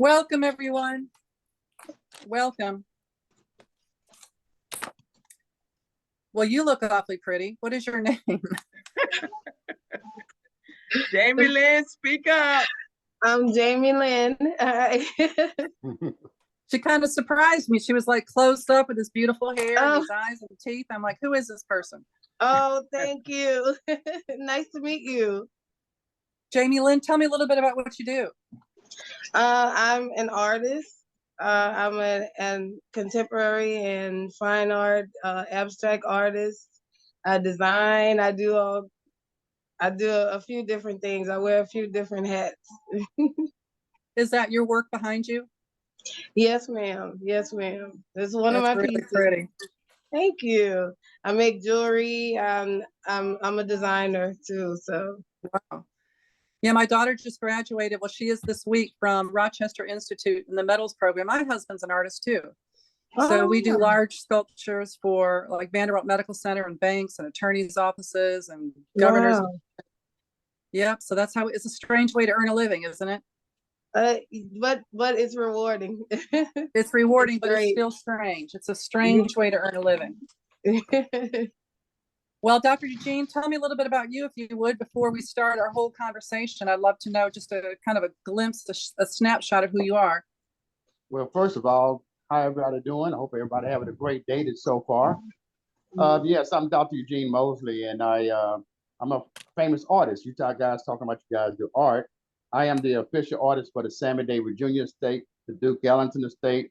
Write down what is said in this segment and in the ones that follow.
Welcome, everyone. Welcome. Well, you look awfully pretty. What is your name? Jamie Lynn, speak up. I'm Jamie Lynn. She kind of surprised me. She was like closed up with this beautiful hair and these eyes and teeth. I'm like, who is this person? Oh, thank you. Nice to meet you. Jamie Lynn, tell me a little bit about what you do. I'm an artist. I'm a contemporary and fine art, abstract artist. I design. I do a few different things. I wear a few different hats. Is that your work behind you? Yes, ma'am. Yes, ma'am. This is one of my really pieces. Pretty. Thank you. I make jewelry. I'm a designer too. So. Wow. Yeah, my daughter just graduated. Well, she is this week from Rochester Institute in the metals program. My husband's an artist too. So we do large sculptures for like Vanderbilt Medical Center and banks and attorneys' offices and governors. Wow. Yep. So that's how it's a strange way to earn a living, isn't it? But it's rewarding. It's rewarding, but it's still strange. It's a strange way to earn a living. Well, Dr. Eugene, tell me a little bit about you, if you would, before we start our whole conversation. I'd love to know just a kind of a glimpse, a snapshot of who you are. Well, first of all, how everybody doing? I hope everybody having a great day so far. Yes, I'm Dr. Eugene Mosley, and I'm a famous artist. You guys talking about you guys do art. I am the official artist for the Sammy Davis Jr. Estate, the Duke Ellington Estate,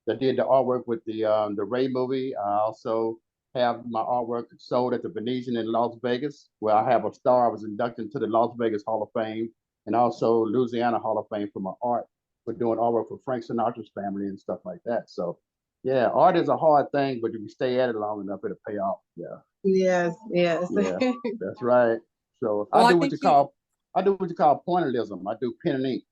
that did the artwork with the Ray movie. I also have my artwork sold at the Venetian in Las Vegas, where I have a star. I was inducted into the Las Vegas Hall of Fame and also Louisiana Hall of Fame for my art, for doing artwork for Frank Sinatra's family and stuff like that. So yeah, art is a hard thing, but if you stay at it long enough, it'll pay off. Yeah. Yes. Yeah, that's right. So well, I do what you call pointillism. I do pen and ink.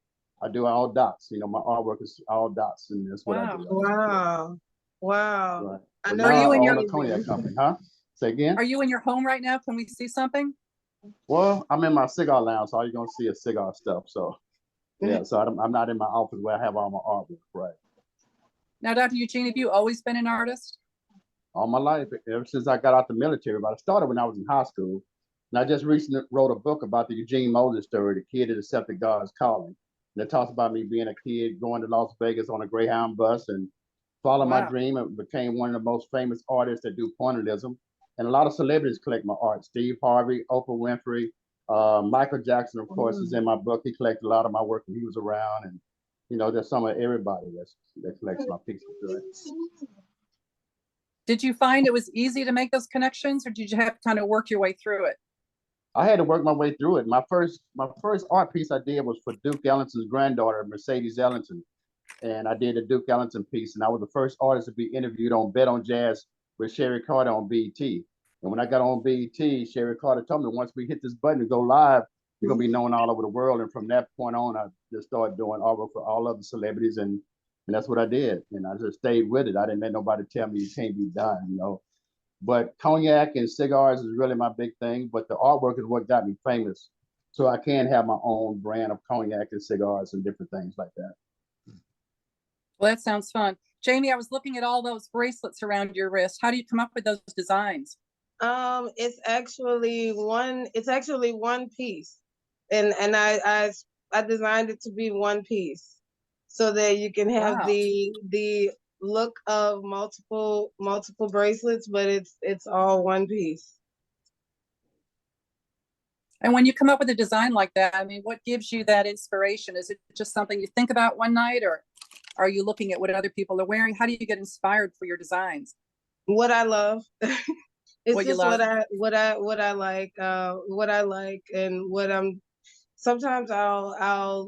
I do all dots. You know, my artwork is all dots, and that's what I do. Wow. Wow. Right. I know you in your cognac company, huh? Say again? Are you in your home right now? Can we see something? Well, I'm in my cigar lounge, so all you're gonna see is cigar stuff. So yeah, so I'm not in my office where I have all my artwork, right? Now, Dr. Eugene, have you always been an artist? All my life, ever since I got out the military. But I started when I was in high school, and I just recently wrote a book about the Eugene Mosley story, the kid that accepted God's calling. And it talks about me being a kid going to Las Vegas on a Greyhound bus and following my dream and became one of the most famous artists that do pointillism. And a lot of celebrities collect my art. Steve Harvey, Oprah Winfrey, Michael Jackson, of course, is in my book. He collected a lot of my work when he was around. And, you know, there's some of everybody that collects my pieces. Right? Did you find it was easy to make those connections, or did you have to kind of work your way through it? I had to work my way through it. My first art piece I did was for Duke Ellington's granddaughter, Mercedes Ellington. And I did a Duke Ellington piece, and I was the first artist to be interviewed on Bet on Jazz with Sherry Carter on BET. And when I got on BET, Sherry Carter told me, once we hit this button and go live, you're gonna be known all over the world. And from that point on, I just started doing artwork for all other celebrities, and that's what I did. And I just stayed with it. I didn't let nobody tell me it can't be done, you know. But cognac and cigars is really my big thing, but the artwork is what got me famous. So I can have my own brand of cognac and cigars and different things like that. Well, that sounds fun. Jamie, I was looking at all those bracelets around your wrist. How do you come up with those designs? It's actually one piece, and I designed it to be one piece, so that you can have the look of multiple bracelets, but it's all one piece. And when you come up with a design like that, I mean, what gives you that inspiration? Is it just something you think about one night, or are you looking at what other people are wearing? How do you get inspired for your designs? What I love. It's what just what I like, and what I'm. Sometimes I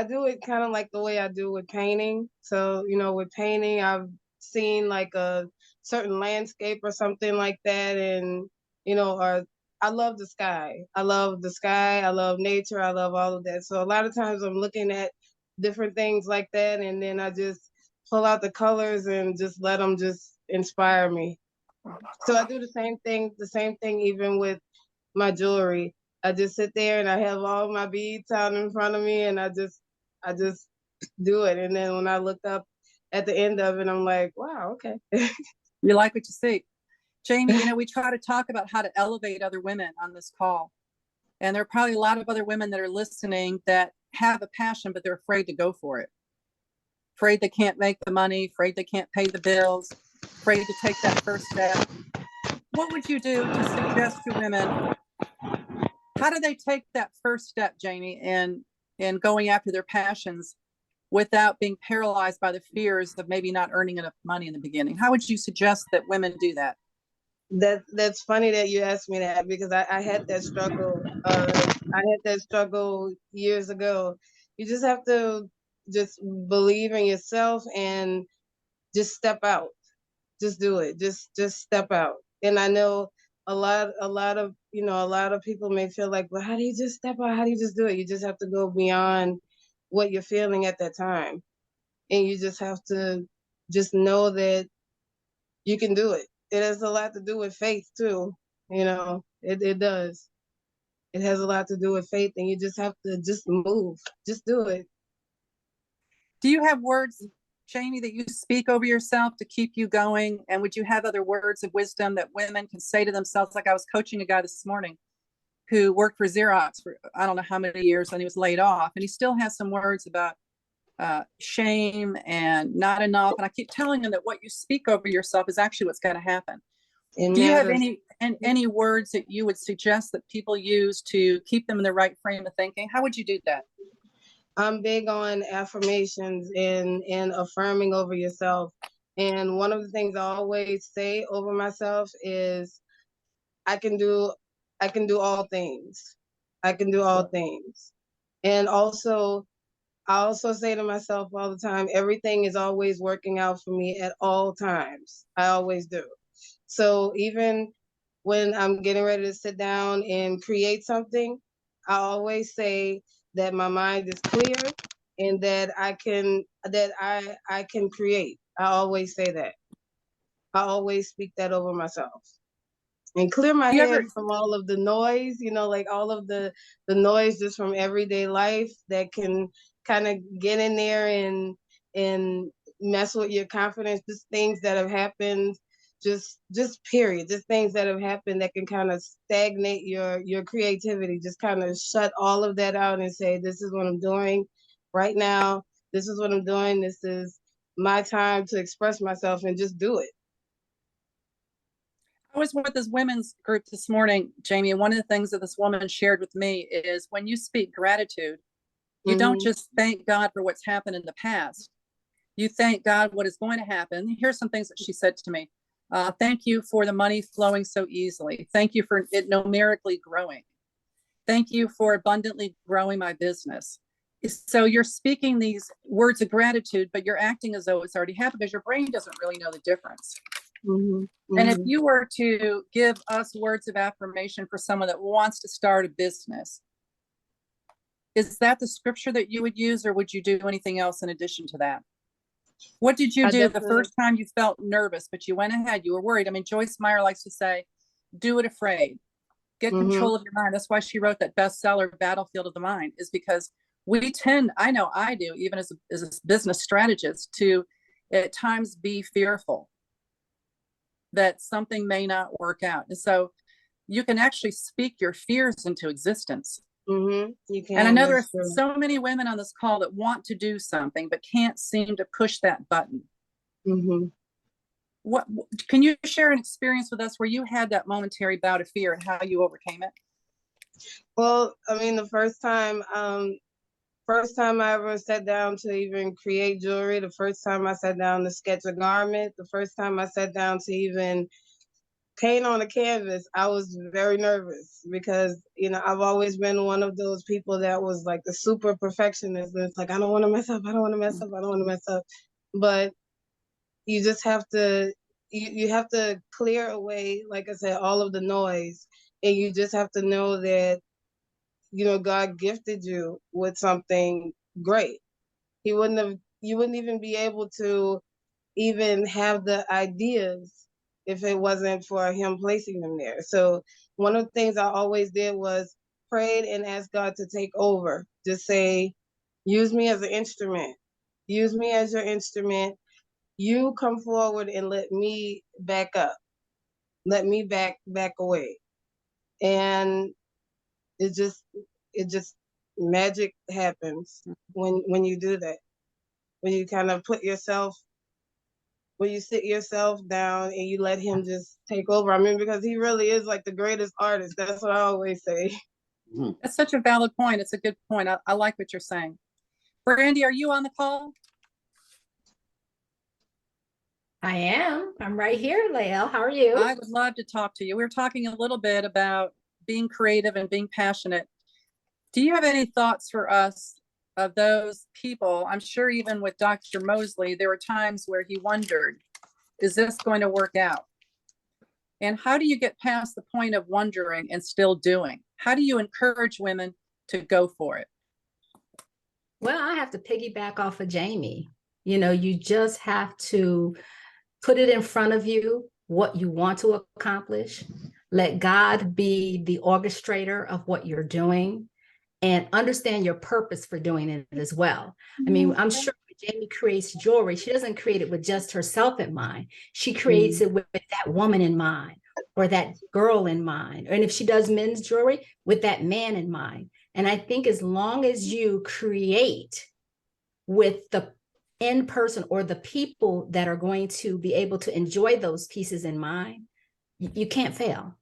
do it kind of like the way I do with painting. So, you know, with painting, I've seen like a certain landscape or something like that, and you know, or I love the sky. I love the sky. I love nature. I love all of that. So a lot of times I'm looking at different things like that, and then I just pull out the colors and just let them just inspire me. So I do the same thing even with my jewelry. I just sit there and I have all my beads out in front of me, and I just do it. And then when I looked up at the end of it, I'm like, wow, okay. You like what you see. Jamie, you know, we try to talk about how to elevate other women on this call. And there are probably a lot of other women that are listening that have a passion, but they're afraid to go for it. Afraid they can't make the money, afraid they can't pay the bills, afraid to take that first step. What would you do to suggest to women? How do they take that first step, Jamie, in going after their passions without being paralyzed by the fears of maybe not earning enough money in the beginning? How would you suggest that women do that? That's funny that you asked me that, because I had that struggle. I had that struggle years ago. You just have to just believe in yourself and just step out. Just do it. Just step out. And I know a lot of a lot of people may feel like, well, how do you just step out? How do you just do it? You just have to go beyond what you're feeling at that time. And you just have to just know that you can do it. It has a lot to do with faith too. It does. It has a lot to do with faith, and you just have to just move. Just do it. Do you have words, Jamie, that you speak over yourself to keep you going? And would you have other words of wisdom that women can say to themselves? Like I was coaching a guy this morning who worked for Xerox for I don't know how many years, and he was laid off, and he still has some words about shame and not enough. And I keep telling him that what you speak over yourself is actually what's going to happen. It Do you have matters. any words that you would suggest that people use to keep them in the right frame of thinking? How would you do that? I'm big on affirmations and affirming over yourself. And one of the things I always say over myself is I can do all things. I can do all things. And also I also say to myself all the time, everything is always working out for me at all times. I always do. So even when I'm getting ready to sit down and create something, I always say that my mind is clear and that I can create. I always say that. I always speak that over myself. And clear my Do you head ever from all of the noise, like all of the noise just from everyday life that can kind of get in there and mess with your confidence. Just things that have happened, just period, just things that have happened that can kind of stagnate your creativity. Just kind of shut all of that out and say, this is what I'm doing right now. This is what I'm doing. This is my time to express myself, and just do it. I was with this women's group this morning, Jamie, and one of the things that this woman shared with me is when you speak gratitude, you don't just thank God for what's happened in the past. You thank God what is going to happen. Here's some things that she said to me. Thank you for the money flowing so easily. Thank you for it numerically growing. Thank you for abundantly growing my business. So you're speaking these words of gratitude, but you're acting as though it's already happened because your brain doesn't really know the difference. And if you were to give us words of affirmation for someone that wants to start a business, is that the scripture that you would use, or would you do anything else in addition to that? What did you do the first time you felt nervous, but you went ahead, you were worried? I mean, Joyce Meyer likes to say, do it afraid, get control of your mind. That's why she wrote that bestseller, Battlefield of the Mind, is because we tend, I know I do, even as a business strategist, to at times be fearful that something may not work out. And so you can actually speak your fears into existence. You can. And I know there's so many women on this call that want to do something, but can't seem to push that button. What can you share an experience with us where you had that momentary bout of fear and how you overcame it? Well, I mean, the first time I ever sat down to even create jewelry, the first time I sat down to sketch a garment, the first time I sat down to even paint on a canvas, I was very nervous because, I've always been one of those people that was like the super perfectionist. And it's like, I don't want to mess up. I don't want to mess up. I don't want to mess up. But you just have to, you have to clear away, like I said, all of the noise. And you just have to know that, God gifted you with something great. You wouldn't even be able to even have the ideas if it wasn't for him placing them there. So one of the things I always did was prayed and asked God to take over. Just say, use me as an instrument. use me as your instrument. You come forward and let me back up. Let me back away. And it just magic happens when you do that. When you kind of when you sit yourself down and you let him just take over. I mean, because he really is like the greatest artist. That's what I always say. That's such a valid point. It's a good point. I like what you're saying. Brandy, are you on the call? I am. I'm right here, Lael. How are you? I would love to talk to you. We were talking a little bit about being creative and being passionate. Do you have any thoughts for us of those people? I'm sure even with Dr. Mosley, there were times where he wondered, is this going to work out? And how do you get past the point of wondering and still doing? How do you encourage women to go for it? Well, I have to piggyback off of Jamie. You know, you just have to put it in front of you, what you want to accomplish. Let God be the orchestrator of what you're doing and understand your purpose for doing it as well. I mean, I'm sure when Jamie creates jewelry, she doesn't create it with just herself in mind. She creates it with that woman in mind or that girl in mind. And if she does men's jewelry, with that man in mind. And I think as long as you create with the end person or the people that are going to be able to enjoy those pieces in mind, you can't fail.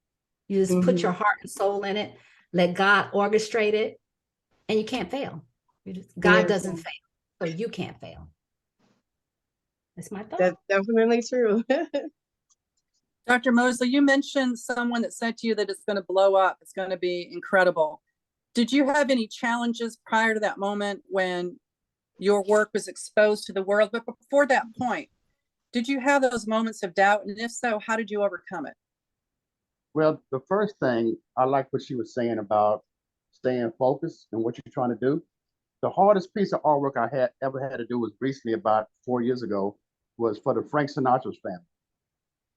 You just put your heart and soul in it, let God orchestrate it, and you can't fail. God doesn't fail, so you can't fail. That's my thought. That's definitely true. Dr. Mosley, you mentioned someone that said to you that it's going to blow up. It's going to be incredible. Did you have any challenges prior to that moment when your work was exposed to the world? But before that point, did you have those moments of doubt? And if so, how did you overcome it? Well, the first thing, I like what she was saying about staying focused and what you're trying to do. The hardest piece of artwork I had ever had to do was recently, about 4 years ago, was for the Frank Sinatra's family.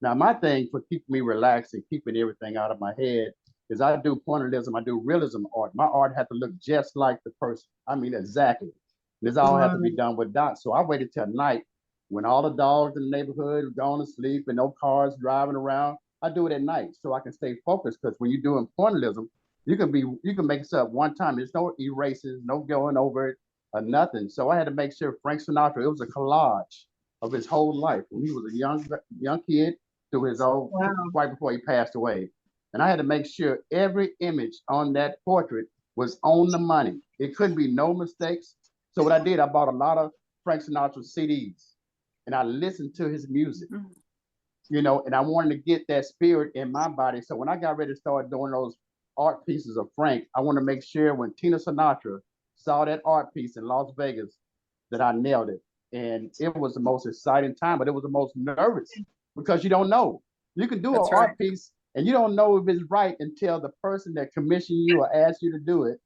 Now, my thing for keeping me relaxed and keeping everything out of my head is I do pointillism, I do realism art. My art had to look just like the person. I mean, exactly. This all had to be done with dots. So I waited till night when all the dogs in the neighborhood were gone to sleep and no cars driving around. I do it at night so I can stay focused, because when you're doing pointillism, you can make stuff one time. There's no erases, no going over it, or nothing. So I had to make sure Frank Sinatra, it was a collage of his whole life when he was a young kid to his old right before he passed away. And I had to make sure every image on that portrait was on the money. It couldn't be no mistakes. So what I did, I bought a lot of Frank Sinatra CDs and I listened to his music, you know, and I wanted to get that spirit in my body. So when I got ready to start doing those art pieces of Frank, I want to make sure when Tina Sinatra saw that art piece in Las Vegas that I nailed it. And it was the most exciting time, but it was the most nervous because you don't know. You can do an art piece and you don't know if it's right until the person that commissioned you or asked you to do it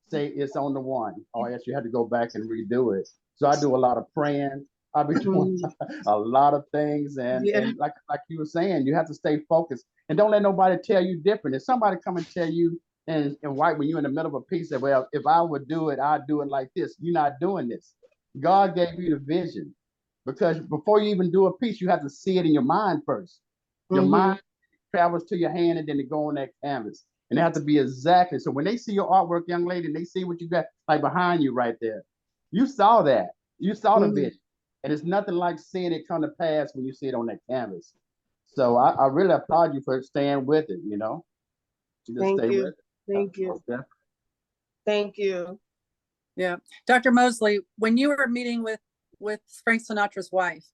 say it's on the one, or else you had to go back and redo it. So I do a lot of praying. I've been doing a lot of things, and like you were saying, you have to stay focused and don't let nobody tell you different. If somebody come and tell you and white when you're in the middle of a piece that, well, if I would do it, I'd do it like this. You're not doing this. God gave you the vision, because before you even do a piece, you have to see it in your mind first. Your mind travels to your hand and then it go on that canvas. And it has to be exactly. So when they see your artwork, young lady, and they see what you got like behind you right there, you saw that. You saw the vision. And it's nothing like seeing it come to pass when you see it on that canvas. So I really applaud you for staying with it, you know. Thank you. Thank you. Thank you. Yeah. Dr. Mosley, when you were meeting with Frank Sinatra's wife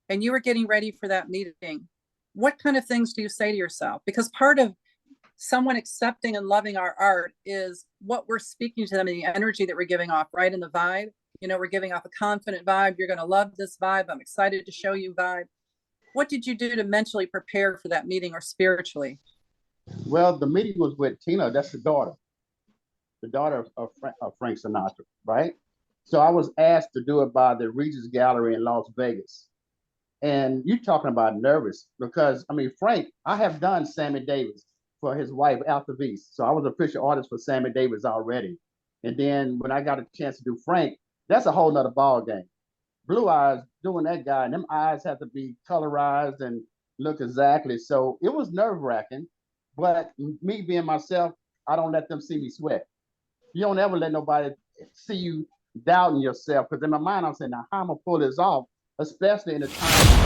and you were getting ready for that meeting, what kind of things do you say to yourself? Because part of someone accepting and loving our art is what we're speaking to them, and the energy that we're giving off, right? In the vibe, you know, we're giving off a confident vibe. You're going to love this vibe. I'm excited to show you vibe. What did you do to mentally prepare for that meeting, or spiritually? Well, the meeting was with Tina. That's the daughter of Frank Sinatra, right? So I was asked to do it by the Regis Gallery in Las Vegas. And you're talking about nervous, because, I mean, Frank, I have done Sammy Davis for his wife, Alta Vise. So I was official artist for Sammy Davis already. And then when I got a chance to do Frank, that's a whole nother ball game. Blue eyes doing that guy, and them eyes have to be colorized and look exactly. So it was nerve wracking, but me being myself, I don't let them see me sweat. You don't ever let nobody see you doubting yourself. Because in my mind, I'm saying, now how am I pull this off, especially in a time